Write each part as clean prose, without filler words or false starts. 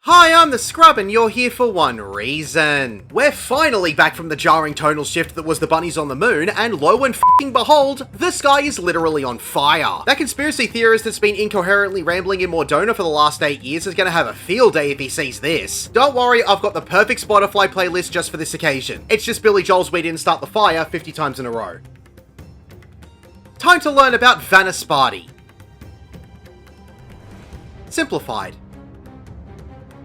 Hi, I'm the Scrub, and you're here for one reason. We're finally back from the jarring tonal shift that was the bunnies on the moon, and lo and f***ing behold, the sky is literally on fire. That conspiracy theorist that's been incoherently rambling in Mordona for the last 8 years is gonna have a field day if he sees this. Don't worry, I've got the perfect Spotify playlist just for this occasion. It's just Billy Joel's We Didn't Start the Fire 50 times in a row. Time to learn about Vanaspati. Simplified.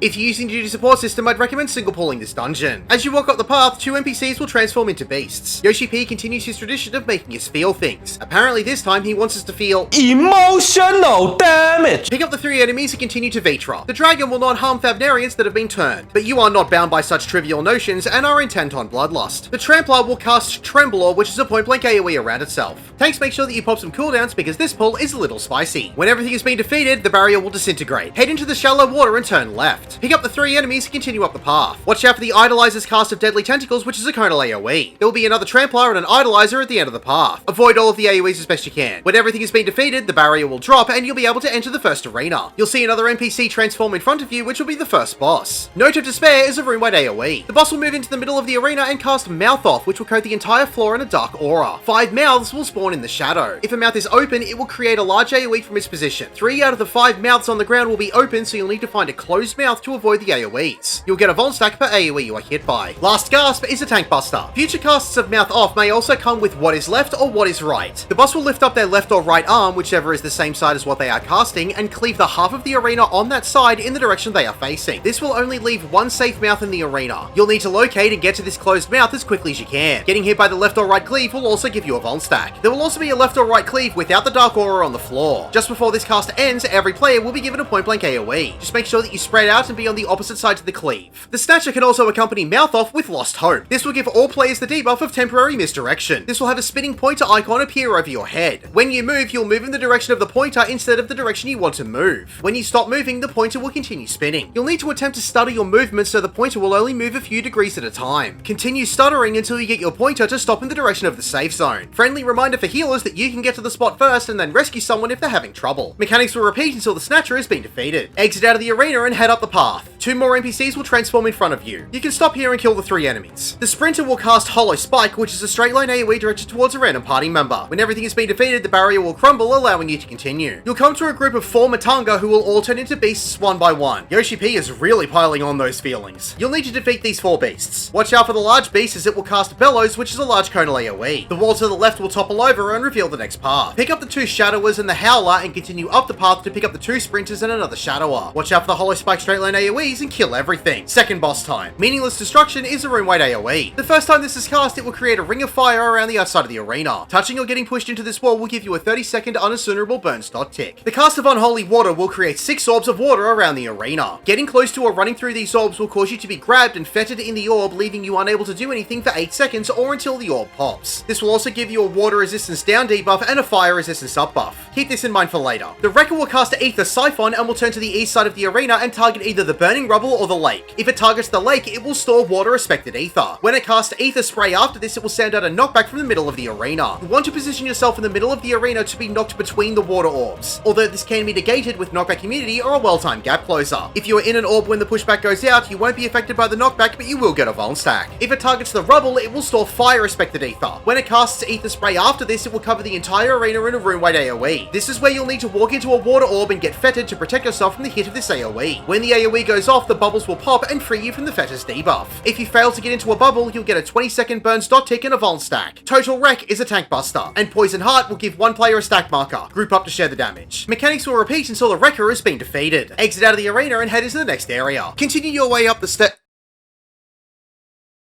If you're using the duty support system, I'd recommend single pulling this dungeon. As you walk up the path, 2 NPCs will transform into beasts. Yoshi P continues his tradition of making us feel things. Apparently this time he wants us to feel emotional damage. Pick up the 3 enemies and continue to Vitra. The dragon will not harm Thavnarians that have been turned, but you are not bound by such trivial notions and are intent on bloodlust. The Trampler will cast Tremblor, which is a point-blank AoE around itself. Tanks, make sure that you pop some cooldowns because this pull is a little spicy. When everything has been defeated, the barrier will disintegrate. Head into the shallow water and turn left. Pick up the 3 enemies and continue up the path. Watch out for the Idolizer's cast of Deadly Tentacles, which is a conal AoE. There will be another Trampler and an Idolizer at the end of the path. Avoid all of the AoEs as best you can. When everything has been defeated, the barrier will drop and you'll be able to enter the first arena. You'll see another NPC transform in front of you, which will be the first boss. Note of Despair is a room-wide AoE. The boss will move into the middle of the arena and cast Mouth Off, which will coat the entire floor in a dark aura. 5 mouths will spawn in the shadow. If a mouth is open, it will create a large AoE from its position. 3 out of the 5 mouths on the ground will be open, so you'll need to find a closed mouth to avoid the AoEs. You'll get a Vol stack per AoE you are hit by. Last Gasp is a tank buster. Future casts of Mouth Off may also come with What is Left or What is Right. The boss will lift up their left or right arm, whichever is the same side as what they are casting, and cleave the half of the arena on that side in the direction they are facing. This will only leave 1 safe mouth in the arena. You'll need to locate and get to this closed mouth as quickly as you can. Getting hit by the left or right cleave will also give you a Vol stack. There will also be a left or right cleave without the dark aura on the floor. Just before this cast ends, every player will be given a point-blank AoE. Just make sure that you spread out and be on the opposite side to the cleave. The Snatcher can also accompany Mouth Off with Lost Hope. This will give all players the debuff of temporary misdirection. This will have a spinning pointer icon appear over your head. When you move, you'll move in the direction of the pointer instead of the direction you want to move. When you stop moving, the pointer will continue spinning. You'll need to attempt to stutter your movements so the pointer will only move a few degrees at a time. Continue stuttering until you get your pointer to stop in the direction of the safe zone. Friendly reminder for healers that you can get to the spot first and then rescue someone if they're having trouble. Mechanics will repeat until the Snatcher has been defeated. Exit out of the arena and head up the path. 2 more NPCs will transform in front of you. You can stop here and kill the 3 enemies. The Sprinter will cast Hollow Spike, which is a straight line AoE directed towards a random party member. When everything has been defeated, the barrier will crumble, allowing you to continue. You'll come to a group of 4 Matanga who will all turn into beasts one by one. Yoshi P is really piling on those feelings. You'll need to defeat these 4 beasts. Watch out for the large beast as it will cast Bellows, which is a large conal AoE. The wall to the left will topple over and reveal the next path. Pick up the 2 Shadowers and the Howler and continue up the path to pick up the 2 Sprinters and another Shadower. Watch out for the Hollow Spike straight line AoEs and kill everything. Second boss time. Meaningless Destruction is a room-wide AoE. The first time this is cast, it will create a ring of fire around the outside of the arena. Touching or getting pushed into this wall will give you a 30-second unassumable burn dot tick. The cast of Unholy Water will create 6 orbs of water around the arena. Getting close to or running through these orbs will cause you to be grabbed and fettered in the orb, leaving you unable to do anything for 8 seconds or until the orb pops. This will also give you a water resistance down debuff and a fire resistance up buff. Keep this in mind for later. The Wrecker will cast Aether Siphon and will turn to the east side of the arena and target either the burning rubble or the lake. If it targets the lake, it will store water-respected ether. When it casts Ether Spray after this, it will send out a knockback from the middle of the arena. You want to position yourself in the middle of the arena to be knocked between the water orbs, although this can be negated with knockback immunity or a well-timed gap closer. If you are in an orb when the pushback goes out, you won't be affected by the knockback, but you will get a Vol stack. If it targets the rubble, it will store fire-respected ether. When it casts Ether Spray after this, it will cover the entire arena in a room-wide AoE. This is where you'll need to walk into a water orb and get fettered to protect yourself from the hit of this AoE. When the AoE goes off, the bubbles will pop and free you from the fetters debuff. If you fail to get into a bubble, you'll get a 20-second burn dot tick and a Vol stack. Total Wreck is a tank buster, and Poison Heart will give 1 player a stack marker. Group up to share the damage. Mechanics will repeat until the Wrecker has been defeated. Exit out of the arena and head into the next area. Continue your way up the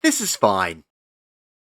This is fine.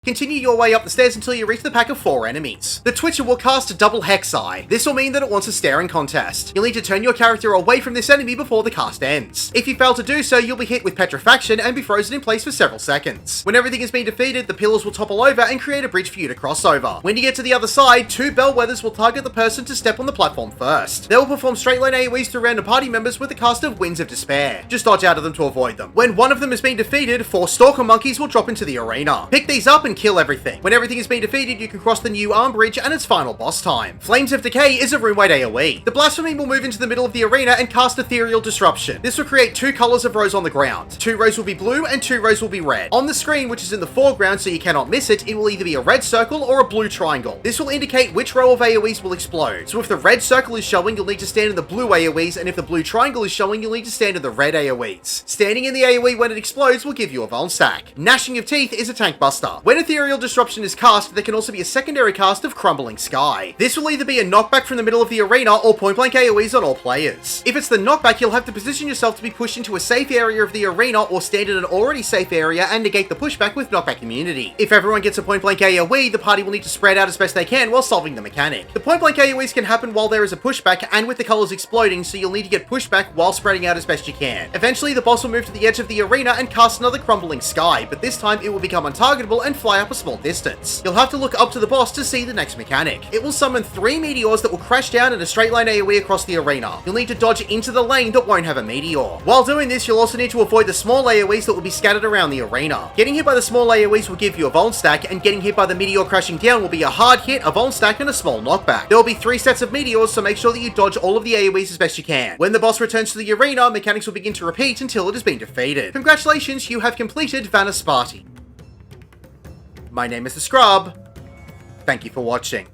Continue your way up the stairs until you reach the pack of 4 enemies. The Twitcher will cast a double Hex Eye. This will mean that it wants a staring contest. You'll need to turn your character away from this enemy before the cast ends. If you fail to do so, you'll be hit with petrifaction and be frozen in place for several seconds. When everything has been defeated, the pillars will topple over and create a bridge for you to cross over. When you get to the other side, 2 Bellwethers will target the person to step on the platform first. They will perform straight line AoEs through random party members with the cast of Winds of Despair. Just dodge out of them to avoid them. When one of them has been defeated, 4 Stalker Monkeys will drop into the arena. Pick these up and kill everything. When everything has been defeated, you can cross the new arm bridge and it's final boss time. Flames of Decay is a room-wide AoE. The Blasphemy will move into the middle of the arena and cast Ethereal Disruption. This will create 2 colors of rows on the ground. 2 rows will be blue and 2 rows will be red. On the screen, which is in the foreground so you cannot miss it, it will either be a red circle or a blue triangle. This will indicate which row of AoEs will explode. So if the red circle is showing, you'll need to stand in the blue AoEs, and if the blue triangle is showing, you'll need to stand in the red AoEs. Standing in the AoE when it explodes will give you a Vuln stack. Gnashing of Teeth is a tank buster. When Ethereal Disruption is cast, there can also be a secondary cast of Crumbling Sky. This will either be a knockback from the middle of the arena or point blank AoEs on all players. If it's the knockback, you'll have to position yourself to be pushed into a safe area of the arena or stand in an already safe area and negate the pushback with knockback immunity. If everyone gets a point blank AoE, the party will need to spread out as best they can while solving the mechanic. The point blank AoEs can happen while there is a pushback and with the colors exploding, so you'll need to get pushback while spreading out as best you can. Eventually, the boss will move to the edge of the arena and cast another Crumbling Sky, but this time it will become untargetable and fly up a small distance. You'll have to look up to the boss to see the next mechanic. It will summon 3 meteors that will crash down in a straight line AoE across the arena. You'll need to dodge into the lane that won't have a meteor. While doing this, you'll also need to avoid the small AoEs that will be scattered around the arena. Getting hit by the small AoEs will give you a Vuln stack, and getting hit by the meteor crashing down will be a hard hit, a Vuln stack, and a small knockback. There will be 3 sets of meteors, so make sure that you dodge all of the AoEs as best you can. When the boss returns to the arena, mechanics will begin to repeat until it has been defeated. Congratulations, you have completed Vanaspati. My name is The Scrub. Thank you for watching.